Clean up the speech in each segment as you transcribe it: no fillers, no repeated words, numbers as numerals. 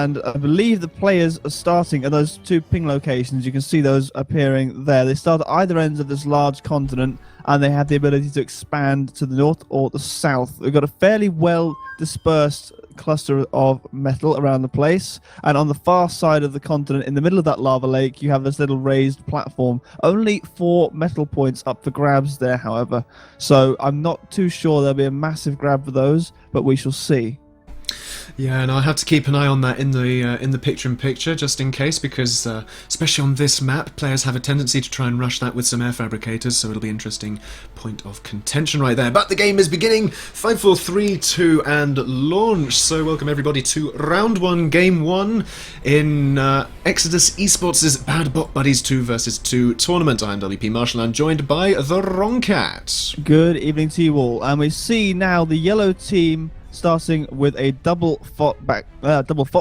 and I believe the players are starting at those 2 ping locations. You can see those appearing there. They start at either ends of this large continent, and they have the ability to expand to the north or the south. We've got a fairly well dispersed cluster of metal around the place, and on the far side of the continent, in the middle of that lava lake, you have this little raised platform. Only 4 metal points up for grabs there, however, so I'm not too sure there'll be a massive grab for those, but we shall see. Yeah, and I'll have to keep an eye on that in the picture-in-picture, just in case, because especially on this map, players have a tendency to try and rush that with some air fabricators, so it'll be an interesting point of contention right there. But the game is beginning. 5, 4, 3, 2, and launch. So welcome everybody to round 1, game 1 in Exodus Esports' Bad Bot Buddies 2 vs 2 tournament. I'm WPMarshall, and joined by TheWrongCat. Good evening to you all, and we see now the yellow team starting with a double bot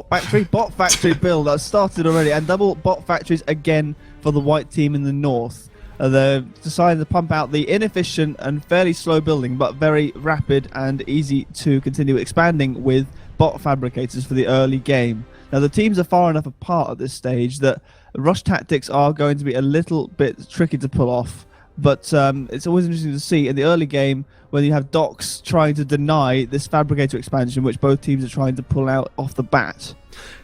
factory build that started already, and double bot factories again for the white team in the north. They've decided to pump out the inefficient and fairly slow building, but very rapid and easy to continue expanding with bot fabricators for the early game. Now the teams are far enough apart at this stage that rush tactics are going to be a little bit tricky to pull off. But it's always interesting to see in the early game when you have docks trying to deny this fabricator expansion, which both teams are trying to pull out off the bat.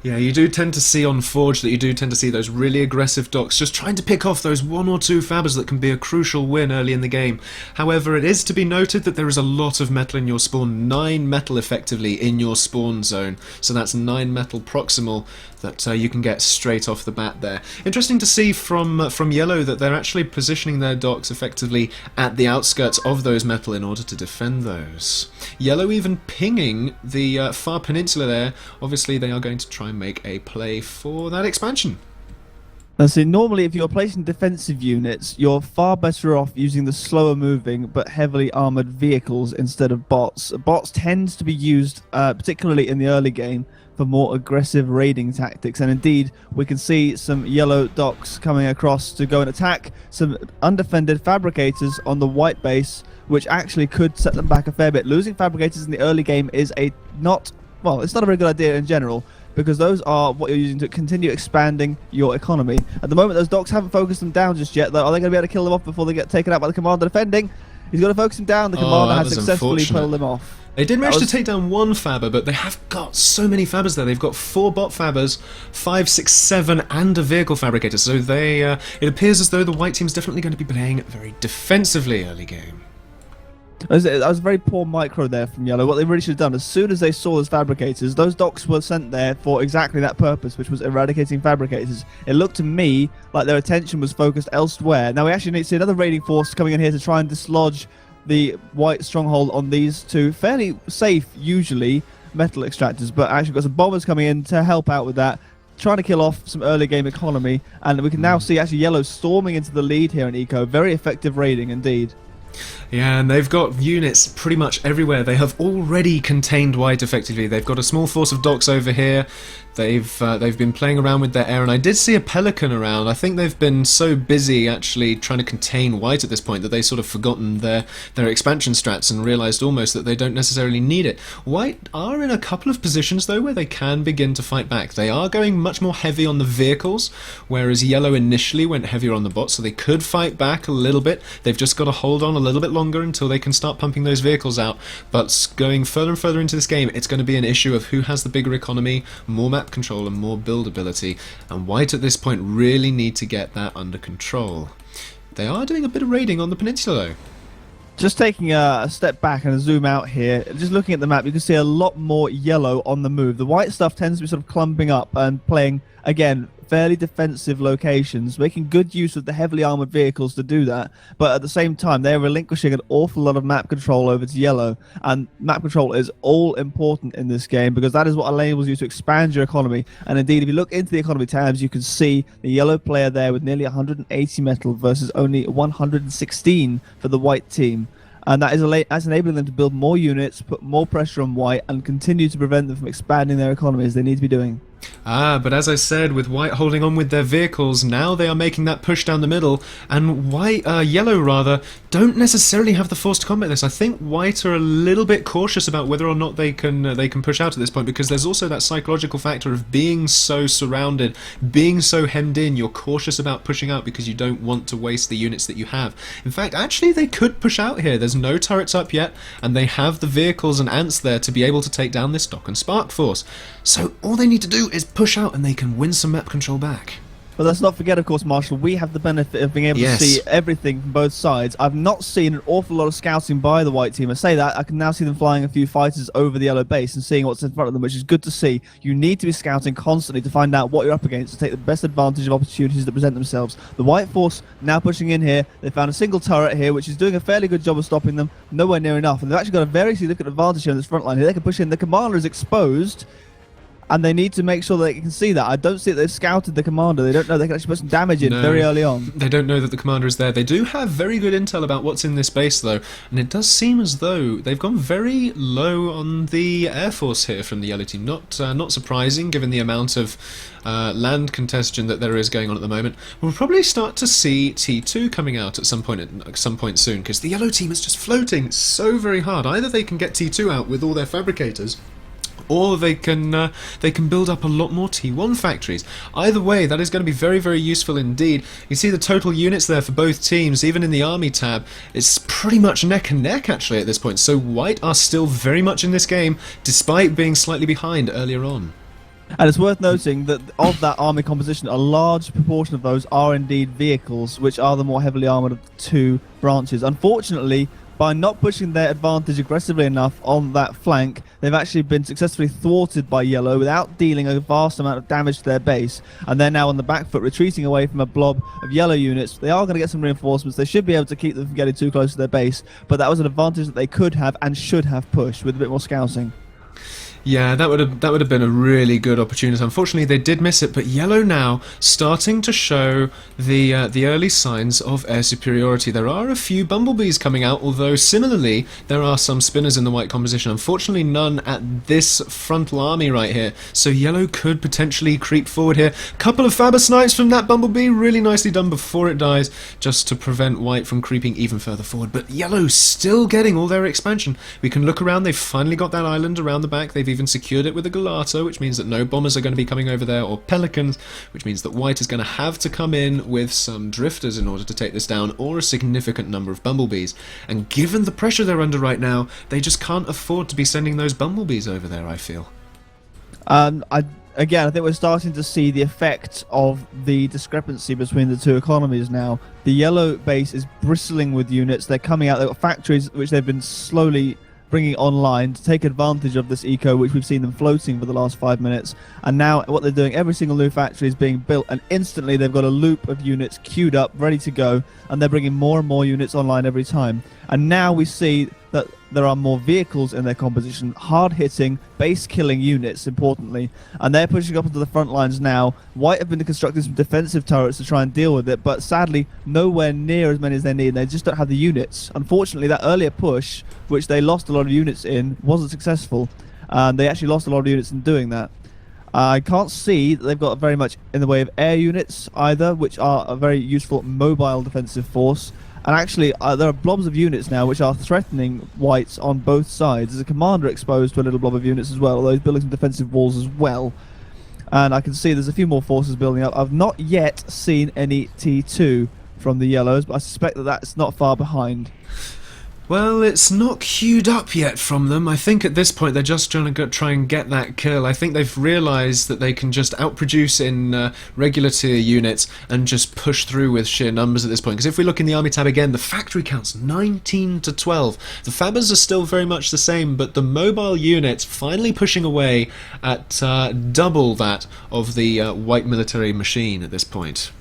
Yeah, you do tend to see on Forge that you do tend to see those really aggressive docks just trying to pick off those 1 or 2 fabbers that can be a crucial win early in the game. However, it is to be noted that there is a lot of metal in your spawn, 9 metal effectively in your spawn zone, so that's 9 metal proximal that you can get straight off the bat there. Interesting to see from Yellow that they're actually positioning their docks effectively at the outskirts of those metal in order to defend those. Yellow even pinging the far peninsula there. Obviously they are going to try and make a play for that expansion. Now see, normally if you're placing defensive units, you're far better off using the slower moving but heavily armoured vehicles instead of bots. Bots tend to be used, particularly in the early game, for more aggressive raiding tactics, and indeed we can see some yellow docks coming across to go and attack some undefended fabricators on the white base, which actually could set them back a fair bit. Losing fabricators in the early game is it's not a very good idea in general, because those are what you're using to continue expanding your economy. At the moment those docks haven't focused them down just yet, though. Are they going to be able to kill them off before they get taken out by the commander defending? He's got to focus him down. The commander has successfully pulled them off. They did manage to take down 1 fabber, but they have got so many fabbers there. They've got 4 bot fabbers, 5, 6, 7, and a vehicle fabricator. So they, it appears as though the white team's definitely going to be playing very defensively early game. That was a very poor micro there from Yellow. What they really should have done, as soon as they saw those fabricators, those docks were sent there for exactly that purpose, which was eradicating fabricators. It looked to me like their attention was focused elsewhere. Now we actually need to see another raiding force coming in here to try and dislodge the white stronghold on these 2 fairly safe, usually, metal extractors, but actually got some bombers coming in to help out with that, trying to kill off some early game economy, and we can now see actually Yellow storming into the lead here in Eco. Very effective raiding indeed. Yeah, and they've got units pretty much everywhere. They have already contained white effectively. They've got a small force of docks over here. They've been playing around with their air, and I did see a pelican around. I think they've been so busy actually trying to contain white at this point that they sort of forgotten their expansion strats and realised almost that they don't necessarily need it. White are in a couple of positions though where they can begin to fight back. They are going much more heavy on the vehicles, whereas Yellow initially went heavier on the bots, so they could fight back a little bit. They've just got to hold on a little bit longer until they can start pumping those vehicles out. But going further and further into this game, it's going to be an issue of who has the bigger economy, more map control and more build ability, and white at this point really need to get that under control. They are doing a bit of raiding on the peninsula though. Just taking a step back and a zoom out here, just looking at the map, you can see a lot more yellow on the move. The white stuff tends to be sort of clumping up and playing, again, fairly defensive locations, making good use of the heavily armoured vehicles to do that, but at the same time they're relinquishing an awful lot of map control over to Yellow, and map control is all important in this game because that is what enables you to expand your economy. And indeed, if you look into the economy tabs, you can see the Yellow player there with nearly 180 metal versus only 116 for the white team. And that's enabling them to build more units, put more pressure on white, and continue to prevent them from expanding their economy as they need to be doing. But as I said, with white holding on with their vehicles, now they are making that push down the middle, and yellow rather, don't necessarily have the force to combat this. I think white are a little bit cautious about whether or not they can push out at this point, because there's also that psychological factor of being so surrounded, being so hemmed in. You're cautious about pushing out because you don't want to waste the units that you have. In fact, actually, they could push out here. There's no turrets up yet, and they have the vehicles and ants there to be able to take down this Dock and Spark force. So all they need to do is push out and they can win some map control back. But let's not forget, of course, Marshall, we have the benefit of being able to see everything from both sides. I've not seen an awful lot of scouting by the white team. I say that, I can now see them flying a few fighters over the yellow base and seeing what's in front of them, which is good to see. You need to be scouting constantly to find out what you're up against, to take the best advantage of opportunities that present themselves. The white force now pushing in here. They found a single turret here, which is doing a fairly good job of stopping them. Nowhere near enough. And they've actually got a very significant advantage here on this front line here. They can push in. The commander is exposed, and they need to make sure that they can see that. I don't see that they've scouted the commander. They don't know they can actually put some damage in very early on. They don't know that the commander is there. They do have very good intel about what's in this base, though, and it does seem as though they've gone very low on the air force here from the yellow team. Not surprising, given the amount of land congestion that there is going on at the moment. We'll probably start to see T2 coming out at some point soon, because the yellow team is just floating so very hard. Either they can get T2 out with all their fabricators, or they can build up a lot more T1 factories. Either way, that is going to be very, very useful indeed. You see the total units there for both teams, even in the army tab. It's pretty much neck and neck actually at this point. So white are still very much in this game, despite being slightly behind earlier on. And it's worth noting that of that army composition, a large proportion of those are indeed vehicles, which are the more heavily armoured of the two branches. Unfortunately, by not pushing their advantage aggressively enough on that flank, they've actually been successfully thwarted by yellow without dealing a vast amount of damage to their base. And they're now on the back foot, retreating away from a blob of yellow units. They are going to get some reinforcements. They should be able to keep them from getting too close to their base. But that was an advantage that they could have and should have pushed with a bit more scouting. Yeah, that would have been a really good opportunity. Unfortunately, they did miss it, but yellow now starting to show the early signs of air superiority. There are a few bumblebees coming out, although similarly there are some spinners in the white composition. Unfortunately, none at this frontal army right here. So yellow could potentially creep forward here. Couple of Faber snipes from that bumblebee, really nicely done before it dies, just to prevent white from creeping even further forward. But yellow still getting all their expansion. We can look around. They've finally got that island around the back. They've even secured it with a galato, which means that no bombers are going to be coming over there, or pelicans, which means that white is going to have to come in with some drifters in order to take this down, or a significant number of bumblebees. And given the pressure they're under right now, they just can't afford to be sending those bumblebees over there, I feel. Again, I think we're starting to see the effect of the discrepancy between the two economies now. The yellow base is bristling with units. They're coming out. They've got factories which they've been slowly bringing online to take advantage of this eco, which we've seen them floating for the last 5 minutes. And now what they're doing, every single new factory is being built, and instantly they've got a loop of units queued up, ready to go, and they're bringing more and more units online every time. And now we see that there are more vehicles in their composition, hard-hitting, base-killing units, importantly, and they're pushing up into the front lines now. White have been constructing some defensive turrets to try and deal with it, but sadly, nowhere near as many as they need. They just don't have the units. Unfortunately, that earlier push, which they lost a lot of units in, wasn't successful, and they actually lost a lot of units in doing that. I can't see that they've got very much in the way of air units either, which are a very useful mobile defensive force. And actually, there are blobs of units now which are threatening whites on both sides. There's a commander exposed to a little blob of units as well, although he's building some defensive walls as well. And I can see there's a few more forces building up. I've not yet seen any T2 from the yellows, but I suspect that that's not far behind. Well, it's not queued up yet from them. I think at this point they're just trying to try and get that kill. I think they've realised that they can just outproduce in regular tier units and just push through with sheer numbers at this point. Because if we look in the army tab again, the factory count's 19 to 12. The Fabbers are still very much the same, but the mobile units finally pushing away at double that of the white military machine at this point.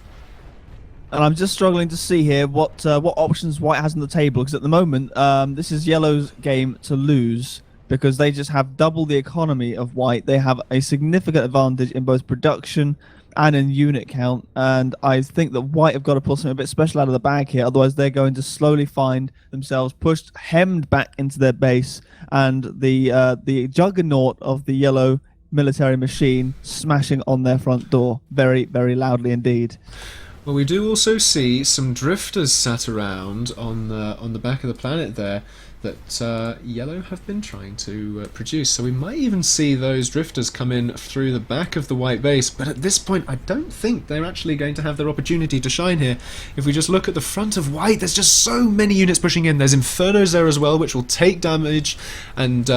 And I'm just struggling to see here what options white has on the table, because at the moment this is yellow's game to lose, because they just have double the economy of white. They have a significant advantage in both production and in unit count, and I think that white have got to pull something a bit special out of the bag here, otherwise they're going to slowly find themselves hemmed back into their base, and the juggernaut of the yellow military machine smashing on their front door very, very loudly indeed. Well, we do also see some drifters sat around on the back of the planet there that Yellow have been trying to produce. So we might even see those drifters come in through the back of the White base, but at this point I don't think they're actually going to have their opportunity to shine here. If we just look at the front of White, there's just so many units pushing in. There's Infernos there as well, which will take damage and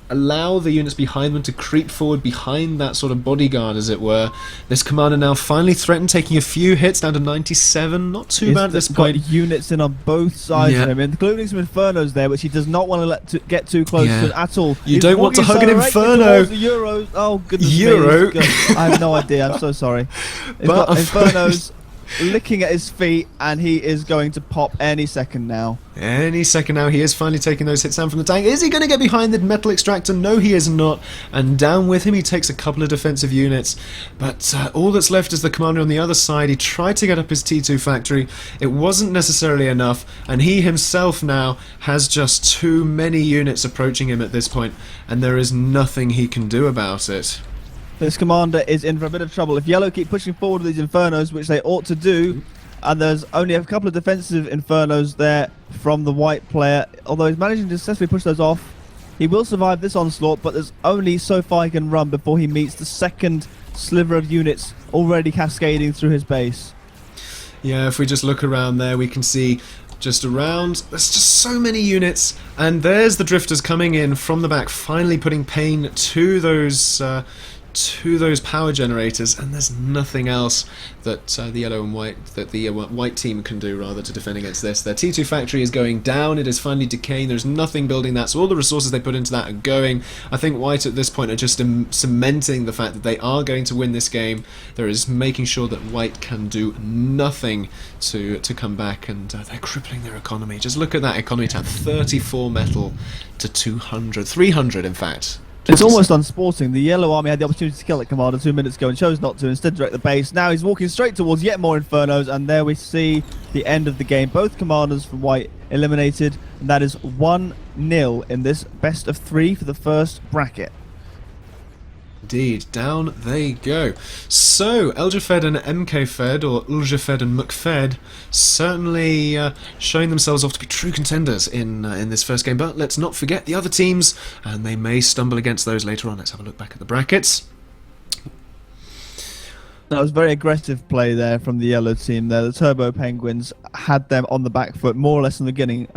allow the units behind them to creep forward behind that sort of bodyguard, as it were. This commander now finally threatened, taking a few hits down to 97. Not too bad at this point. Got units in on both sides of him, including some Infernos there, which he does not want to get too close to at all. You don't want to hug an Inferno. The Euros. Oh goodness Euro. me! I have no idea. I'm so sorry. He's got Infernos licking at his feet, and he is going to pop any second now. Any second now. He is finally taking those hits down from the tank. Is he going to get behind the metal extractor? No, he is not. And down with him, he takes a couple of defensive units. But all that's left is the commander on the other side. He tried to get up his T2 factory. It wasn't necessarily enough, and he himself now has just too many units approaching him at this point, and there is nothing he can do about it. This commander is in for a bit of trouble. If Yellow keep pushing forward with these Infernos, which they ought to do, and there's only a couple of defensive Infernos there from the White player, although he's managing to successfully push those off, he will survive this onslaught, but there's only so far he can run before he meets the second sliver of units already cascading through his base. Yeah, if we just look around there, we can see just around, there's just so many units, and there's the drifters coming in from the back, finally putting pain to those power generators, and there's nothing else that the white team can do rather to defend against this. Their T2 factory is going down, it is finally decaying, there's nothing building that, so all the resources they put into that are going. I think White at this point are just cementing the fact that they are going to win this game. There is making sure that White can do nothing to come back, and they're crippling their economy. Just look at that economy tab, 34 metal to 200, 300 in fact. It's almost unsporting. The Yellow Army had the opportunity to kill that commander 2 minutes ago and chose not to, instead direct the base. Now he's walking straight towards yet more Infernos, and there we see the end of the game. Both commanders from White eliminated, and that is 1-0 in this best of 3 for the first bracket. Indeed, down they go. So, Eljafed and MKFed, or Uljafed and Mukfed, certainly showing themselves off to be true contenders in this first game. But let's not forget the other teams, and they may stumble against those later on. Let's have a look back at the brackets. That was very aggressive play there from the Yellow team there. The Turbo Penguins had them on the back foot more or less in the beginning,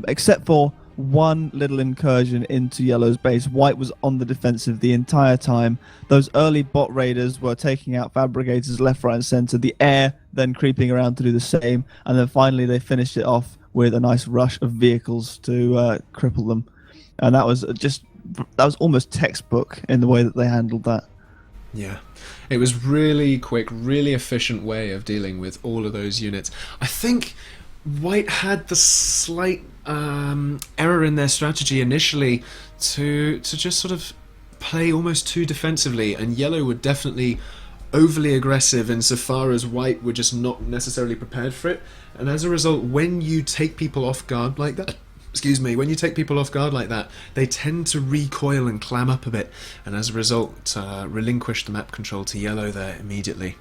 except for one little incursion into Yellow's base. White was on the defensive the entire time. Those early bot raiders were taking out fabricators left, right and centre. The air then creeping around to do the same, and then finally they finished it off with a nice rush of vehicles to cripple them. And that was almost textbook in the way that they handled that. Yeah, it was really quick, really efficient way of dealing with all of those units. I think White had the slight error in their strategy initially to just sort of play almost too defensively, and Yellow were definitely overly aggressive insofar as White were just not necessarily prepared for it. And as a result, when you take people off guard like that, they tend to recoil and clam up a bit, and as a result relinquish the map control to Yellow there immediately.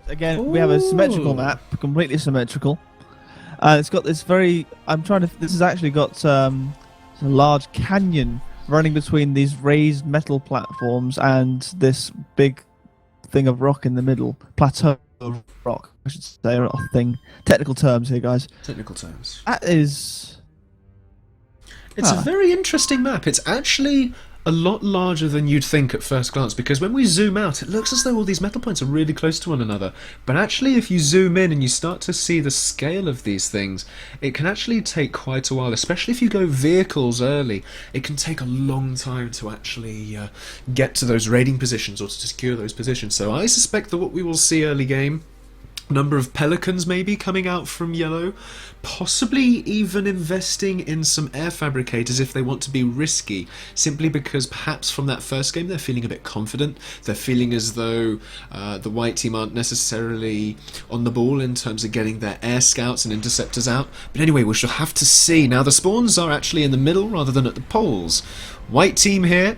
Again, we have a symmetrical map, completely symmetrical. It's got this very... This has actually got a large canyon running between these raised metal platforms and this big thing of rock in the middle. Plateau of rock, I should say, or a thing. Technical terms here, guys. Technical terms. That is... It's a very interesting map. It's actually a lot larger than you'd think at first glance, because when we zoom out, it looks as though all these metal points are really close to one another. But actually, if you zoom in and you start to see the scale of these things, it can actually take quite a while, especially if you go vehicles early. It can take a long time to actually get to those raiding positions or to secure those positions. So I suspect that what we will see early game, number of pelicans maybe coming out from Yellow, possibly even investing in some air fabricators if they want to be risky, simply because perhaps from that first game they're feeling a bit confident, they're feeling as though the White team aren't necessarily on the ball in terms of getting their air scouts and interceptors out. But anyway, we shall have to see. Now the spawns are actually in the middle rather than at the poles. White team here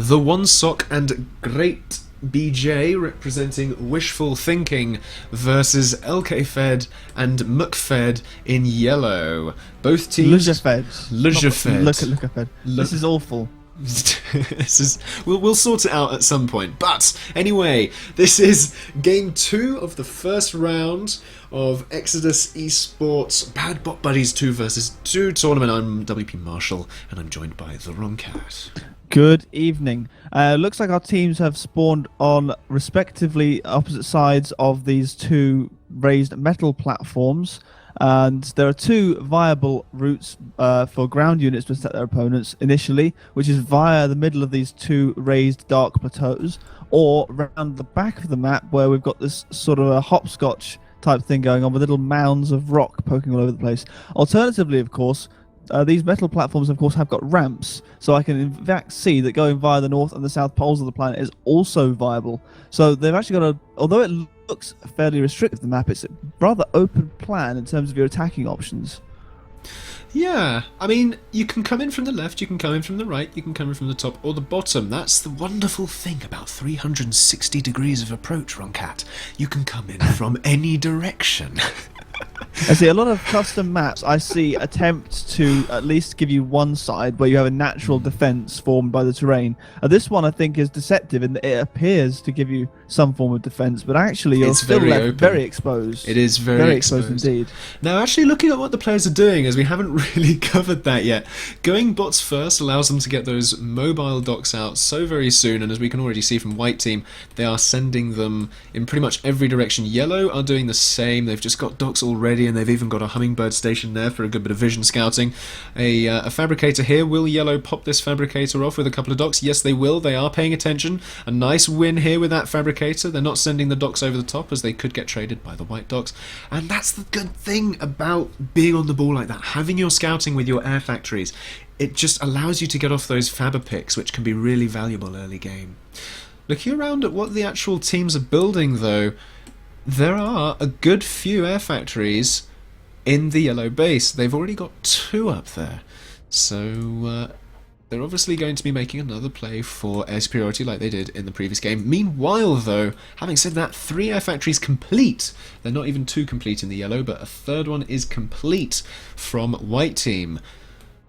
The One Sock and Great BJ representing Wishful Thinking versus LK Fed and McFed in yellow. Both teams... Lujafed. Look Fed. This is awful. We'll sort it out at some point. But anyway, this is game 2 of the first round of Exodus Esports Bad Bot Buddies 2 vs 2 tournament. I'm WPMarshall and I'm joined by TheWrongCat. Good evening. Looks like our teams have spawned on respectively opposite sides of these two raised metal platforms. And there are two viable routes for ground units to attack their opponents initially, which is via the middle of these two raised dark plateaus, or around the back of the map where we've got this sort of a hopscotch type thing going on with little mounds of rock poking all over the place. Alternatively, of course, these metal platforms, of course, have got ramps, so I can in fact see that going via the north and the south poles of the planet is also viable. So they've actually got although it looks fairly restrictive, the map, it's a rather open plan in terms of your attacking options. Yeah, I mean, you can come in from the left, you can come in from the right, you can come in from the top or the bottom. That's the wonderful thing about 360 degrees of approach, WrongCat. You can come in from any direction. I see a lot of custom maps I see attempt to at least give you one side where you have a natural defense formed by the terrain. This one I think is deceptive in that it appears to give you some form of defense, but actually you're still left very exposed. It is very exposed indeed. Now, actually looking at what the players are doing, as we haven't really covered that yet, going bots first allows them to get those mobile docks out so very soon, and as we can already see from White Team, they are sending them in pretty much every direction. Yellow are doing the same. They've just got docks already, and they've even got a hummingbird station there for a good bit of vision scouting. A fabricator here. Will Yellow pop this fabricator off with a couple of docks? Yes, they will. They are paying attention. A nice win here with that fabricator. They're not sending the docks over the top, as they could get traded by the white docks. And that's the good thing about being on the ball like that, having your scouting with your air factories. It just allows you to get off those fabber picks, which can be really valuable early game. Looking around at what the actual teams are building, though, there are a good few air factories in the yellow base. They've already got 2 up there. So they're obviously going to be making another play for air superiority like they did in the previous game. Meanwhile, though, having said that, 3 air factories complete. They're not even 2 complete in the yellow, but a third one is complete from White Team.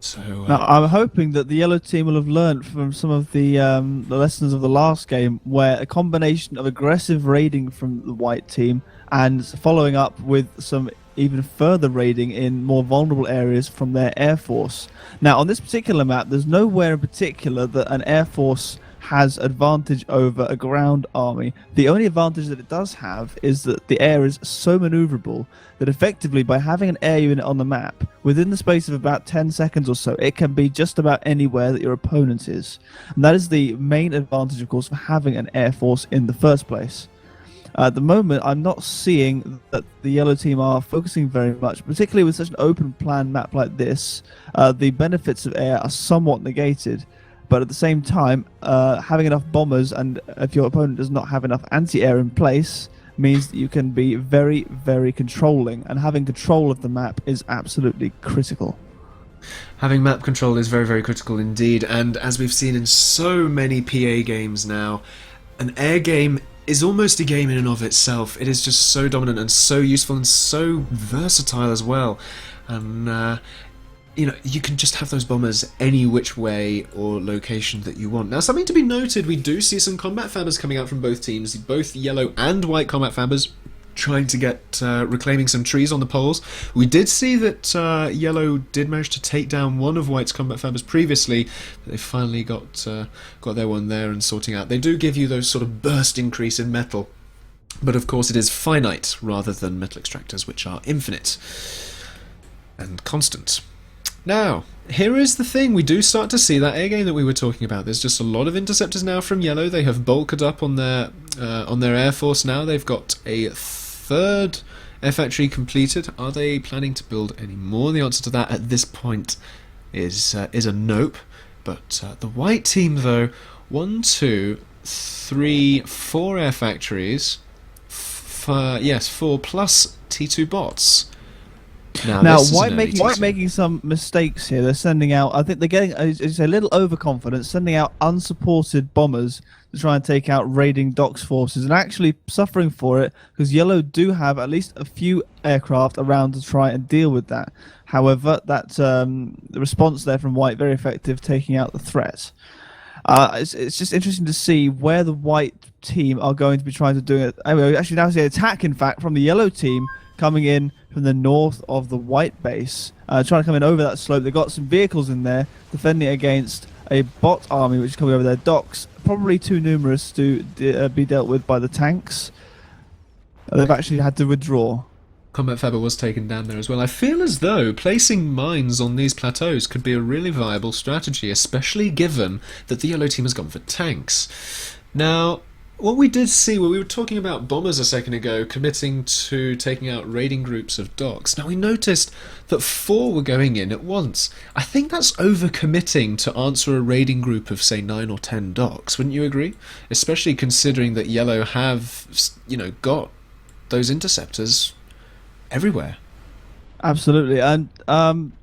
So now, I'm hoping that the yellow team will have learnt from some of the lessons of the last game, where a combination of aggressive raiding from the white team and following up with some even further raiding in more vulnerable areas from their air force. Now, on this particular map, there's nowhere in particular that an air force has advantage over a ground army. The only advantage that it does have is that the air is so maneuverable that effectively, by having an air unit on the map, within the space of about 10 seconds or so, it can be just about anywhere that your opponent is. And that is the main advantage, of course, of having an air force in the first place. At the moment, I'm not seeing that the yellow team are focusing very much, particularly with such an open plan map like this. The benefits of air are somewhat negated, but at the same time, having enough bombers, and if your opponent does not have enough anti-air in place, means that you can be very, very controlling, and having control of the map is absolutely critical. Having map control is very, very critical indeed, and as we've seen in so many PA games now, an air game is almost a game in and of itself. It is just so dominant and so useful and so versatile as well. And you know, you can just have those bombers any which way or location that you want. Now, something to be noted, we do see some combat fabbers coming out from both teams, both yellow and white combat fabbers, trying to get reclaiming some trees on the poles. We did see that yellow did manage to take down one of white's combat fabbers previously, but they finally got their one there and sorting out. They do give you those sort of burst increase in metal, but of course it is finite rather than metal extractors, which are infinite and constant. Now, here is the thing, we do start to see that air game that we were talking about. There's just a lot of interceptors now from yellow. They have bulked up on their air force now. They've got a third air factory completed. Are they planning to build any more? The answer to that at this point is a nope. But the white team, though, 1, 2, 3, 4 air factories. Yes, 4 plus T2 bots. Now, this is White an early making some mistakes here. They're sending out. I think they're getting a little overconfident, sending out unsupported bombers to try and take out raiding docks forces, and actually suffering for it because Yellow do have at least a few aircraft around to try and deal with that. However, that the response there from White very effective, taking out the threat. It's just interesting to see where the White team are going to be trying to do it. Anyway, actually now see an attack, in fact, from the Yellow team coming in from the north of the White base, trying to come in over that slope. They've got some vehicles in there defending against a bot army which is coming over their docks. Probably too numerous to be dealt with by the tanks. They've actually had to withdraw. Combat Faber was taken down there as well. I feel as though placing mines on these plateaus could be a really viable strategy, especially given that the Yellow team has gone for tanks. Now, what we did see, when we were talking about bombers a second ago, committing to taking out raiding groups of docks. Now, we noticed that 4 were going in at once. I think that's overcommitting to answer a raiding group of, say, 9 or 10 docks. Wouldn't you agree? Especially considering that Yellow have, got those interceptors everywhere. Absolutely, and I'm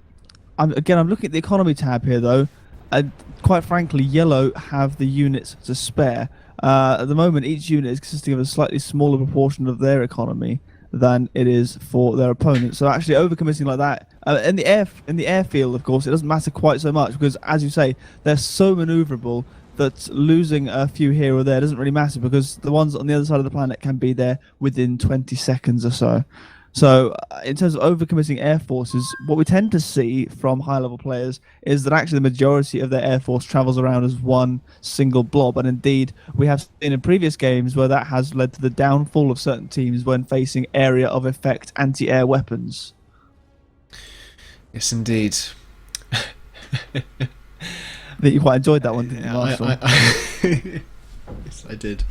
looking at the economy tab here, though, and quite frankly, Yellow have the units to spare. At the moment, each unit is consisting of a slightly smaller proportion of their economy than it is for their opponents. So actually overcommitting like that in the airfield, of course, it doesn't matter quite so much because, as you say, they're so maneuverable that losing a few here or there doesn't really matter because the ones on the other side of the planet can be there within 20 seconds or so. So in terms of overcommitting air forces, what we tend to see from high-level players is that actually the majority of their air force travels around as one single blob. And indeed, we have seen in previous games where that has led to the downfall of certain teams when facing area of effect anti-air weapons. Yes, indeed. I think you quite enjoyed that one, didn't you, Marshall? Yes, I did.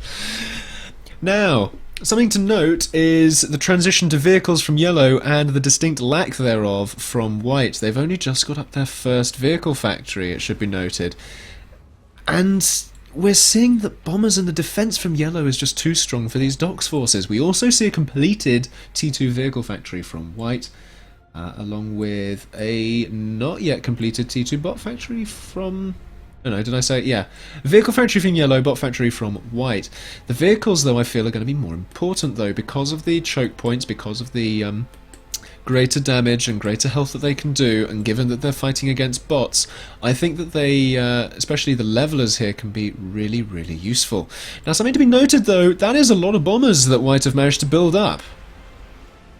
Now, something to note is the transition to vehicles from Yellow and the distinct lack thereof from White. They've only just got up their first vehicle factory, it should be noted. And we're seeing that bombers and the defence from Yellow is just too strong for these docks forces. We also see a completed T2 vehicle factory from White, along with a not yet completed T2 bot factory from... No, did I say it? Yeah. Vehicle factory from Yellow, bot factory from White. The vehicles, though, I feel are going to be more important, though, because of the choke points, because of the greater damage and greater health that they can do, and given that they're fighting against bots, I think that they, especially the levelers here, can be really, really useful. Now, something to be noted, though, that is a lot of bombers that White have managed to build up.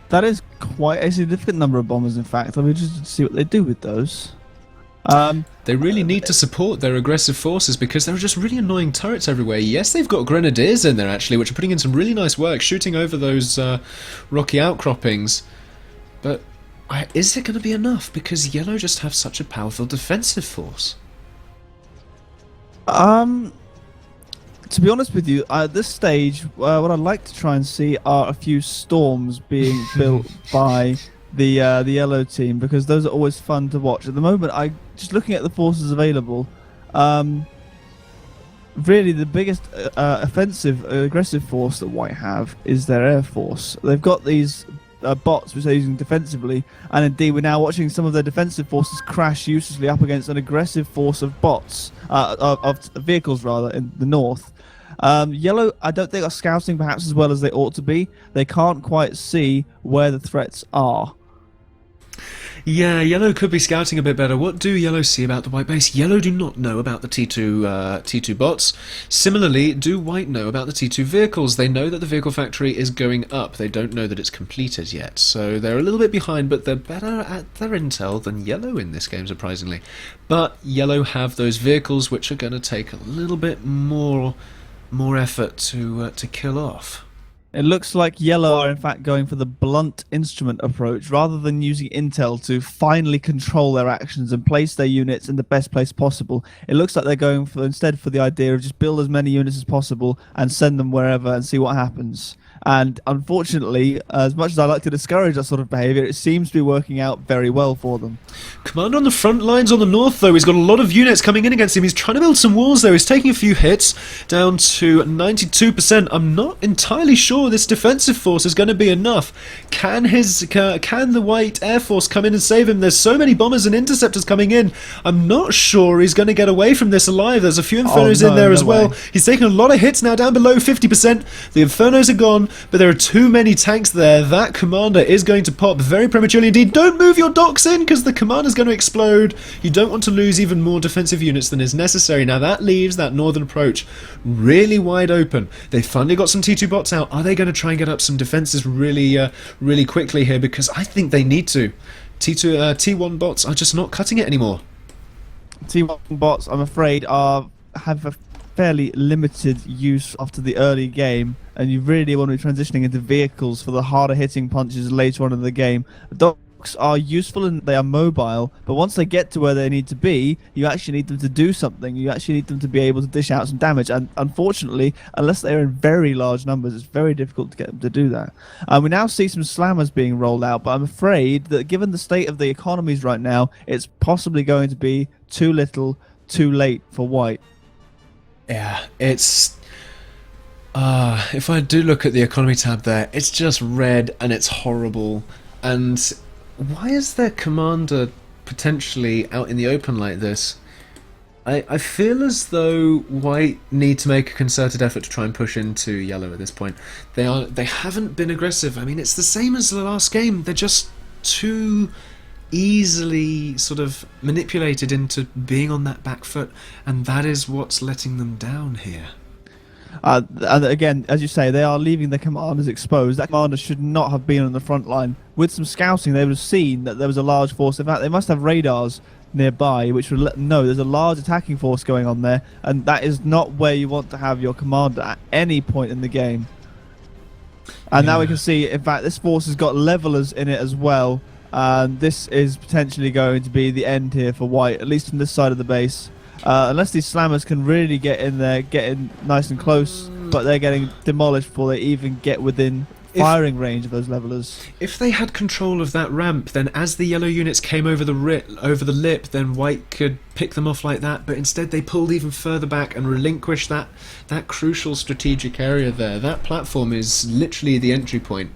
That is quite a significant number of bombers, in fact. I'm interested to see what they do with those. They really need to support their aggressive forces because there are just really annoying turrets everywhere. Yes, they've got grenadiers in there actually, which are putting in some really nice work, shooting over those rocky outcroppings. But is it going to be enough? Because Yellow just have such a powerful defensive force. To be honest with you, at this stage, what I'd like to try and see are a few storms being built by the Yellow team, because those are always fun to watch. At the moment, just looking at the forces available, really the biggest aggressive force that White have is their air force. They've got these bots which they're using defensively, and indeed we're now watching some of their defensive forces crash uselessly up against an aggressive force of bots, of vehicles rather, in the north. Yellow, I don't think, are scouting perhaps as well as they ought to be. They can't quite see where the threats are. Yeah, Yellow could be scouting a bit better. What do Yellow see about the White base? Yellow do not know about the T2 bots. Similarly, do White know about the T2 vehicles? They know that the vehicle factory is going up. They don't know that it's completed yet. So they're a little bit behind, but they're better at their intel than Yellow in this game, surprisingly. But Yellow have those vehicles which are going to take a little bit more effort to kill off. It looks like Yellow are in fact going for the blunt instrument approach rather than using intel to finally control their actions and place their units in the best place possible. It looks like they're going for the idea of just build as many units as possible and send them wherever and see what happens. And unfortunately, as much as I like to discourage that sort of behaviour, it seems to be working out very well for them. Commander on the front lines on the north, though, he's got a lot of units coming in against him. He's trying to build some walls, though. He's taking a few hits, down to 92%. I'm not entirely sure this defensive force is going to be enough. Can the White Air Force come in and save him? There's so many bombers and interceptors coming in. I'm not sure he's going to get away from this alive. There's a few Infernos in there as well. He's taking a lot of hits now, down below 50%. The Infernos are gone, but there are too many tanks there. That commander is going to pop very prematurely indeed. Don't move your docks in, because the commander's going to explode. You don't want to lose even more defensive units than is necessary. Now that leaves that northern approach really wide open. They've finally got some T2 bots out. Are they going to try and get up some defenses really quickly here? Because I think they need to. T1 bots are just not cutting it anymore. T1 bots, I'm afraid, have a fairly limited use after the early game, and you really want to be transitioning into vehicles for the harder hitting punches later on in the game. Docks are useful and they are mobile, but once they get to where they need to be, you actually need them to do something. You actually need them to be able to dish out some damage, and unfortunately, unless they're in very large numbers, it's very difficult to get them to do that. We now see some slammers being rolled out, but I'm afraid that given the state of the economies right now, it's possibly going to be too little, too late for White. Yeah, it's... if I do look at the economy tab there, it's just red and it's horrible. And why is their commander potentially out in the open like this? I feel as though White need to make a concerted effort to try and push into yellow at this point. They haven't been aggressive. I mean, it's the same as the last game. They're just too easily sort of manipulated into being on that back foot, and that is what's letting them down here. And again, as you say, they are leaving the commanders exposed. That commander should not have been on the front line. With some scouting, they would have seen that there was a large force. In fact, they must have radars nearby which would let them know there's a large attacking force going on there, and that is not where you want to have your commander at any point in the game. And now we can see, in fact, this force has got levelers in it as well. And this is potentially going to be the end here for White, at least from this side of the base. Unless these slammers can really get in there, get in nice and close, but they're getting demolished before they even get within firing range of those levelers. If they had control of that ramp, then as the yellow units came over the lip, then White could pick them off like that. But instead they pulled even further back and relinquished that crucial strategic area there. That platform is literally the entry point.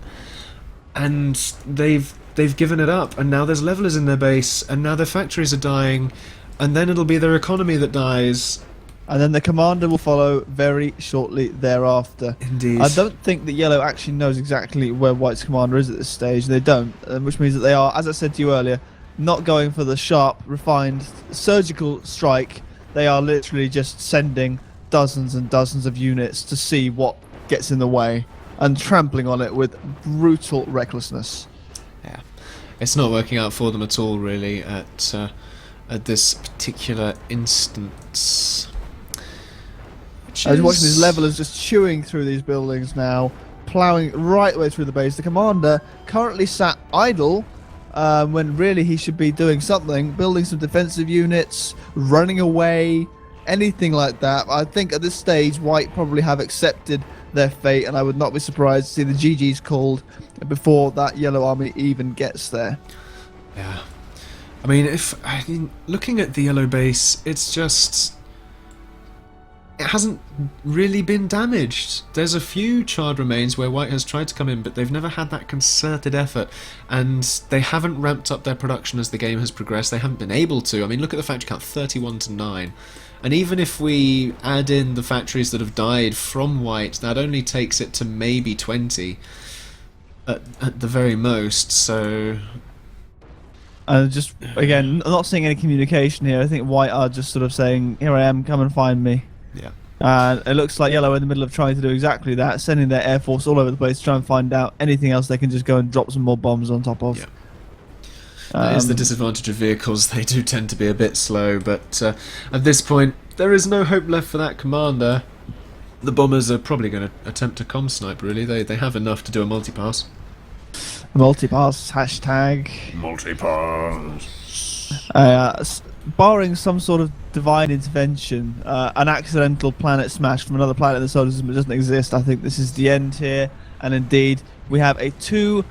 And they've given it up, and now there's levelers in their base, and now their factories are dying, and then it'll be their economy that dies. And then the commander will follow very shortly thereafter. Indeed. I don't think that yellow actually knows exactly where White's commander is at this stage. They don't, which means that they are, as I said to you earlier, not going for the sharp, refined, surgical strike. They are literally just sending dozens and dozens of units to see what gets in the way, and trampling on it with brutal recklessness. Yeah, it's not working out for them at all, really, at this particular instance. I was watching these levelers just chewing through these buildings now, ploughing right the way through the base. The commander currently sat idle, when really he should be doing something, building some defensive units, running away, anything like that. I think at this stage White probably have accepted their fate, and I would not be surprised to see the GGs called before that yellow army even gets there. Yeah, I mean, looking at the yellow base, it's just, it hasn't really been damaged. There's a few charred remains where White has tried to come in, but they've never had that concerted effort, and they haven't ramped up their production as the game has progressed. They haven't been able to. I mean, look at the factory count, 31 to 9. And even if we add in the factories that have died from White, that only takes it to maybe 20 at the very most, so... just, again, not seeing any communication here. I think White are just sort of saying, here I am, come and find me. Yeah. And it looks like yellow are in the middle of trying to do exactly that, sending their air force all over the place to try and find out anything else they can just go and drop some more bombs on top of. Yeah. That is the disadvantage of vehicles. They do tend to be a bit slow, but at this point, there is no hope left for that commander. The bombers are probably going to attempt to snipe, really. They have enough to do a multipass. Multipass, hashtag. Multipass. Barring some sort of divine intervention, an accidental planet smash from another planet in the solar system that doesn't exist, I think this is the end here. And indeed, we have a 2-0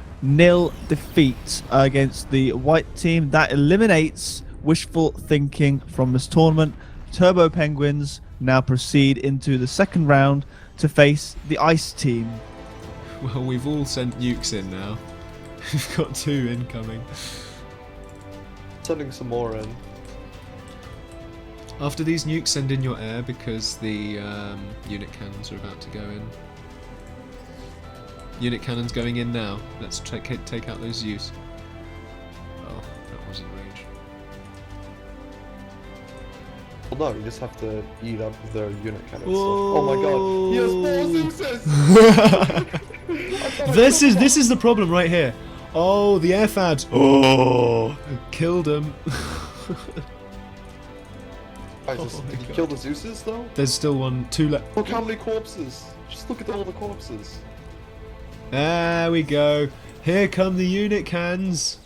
defeat against the white team. That eliminates wishful thinking from this tournament. Turbo Penguins now proceed into the second round to face the ice team. Well, we've all sent nukes in now. We've got 2 incoming. Sending some more in. After these nukes, send in your air because the unit cannons are about to go in. Unit cannons going in now. Let's take out those Zeus. Oh, that wasn't range. Well, no, you just have to eat up the unit cannons. Whoa. Oh my god, he has more Zeuses! This is the problem right here. Oh, the air fads. Oh, killed him. Guys, did you kill the Zeuses though? There's still 2 left. Look how many corpses! Just look at all the corpses. There we go. Here come the unit cans.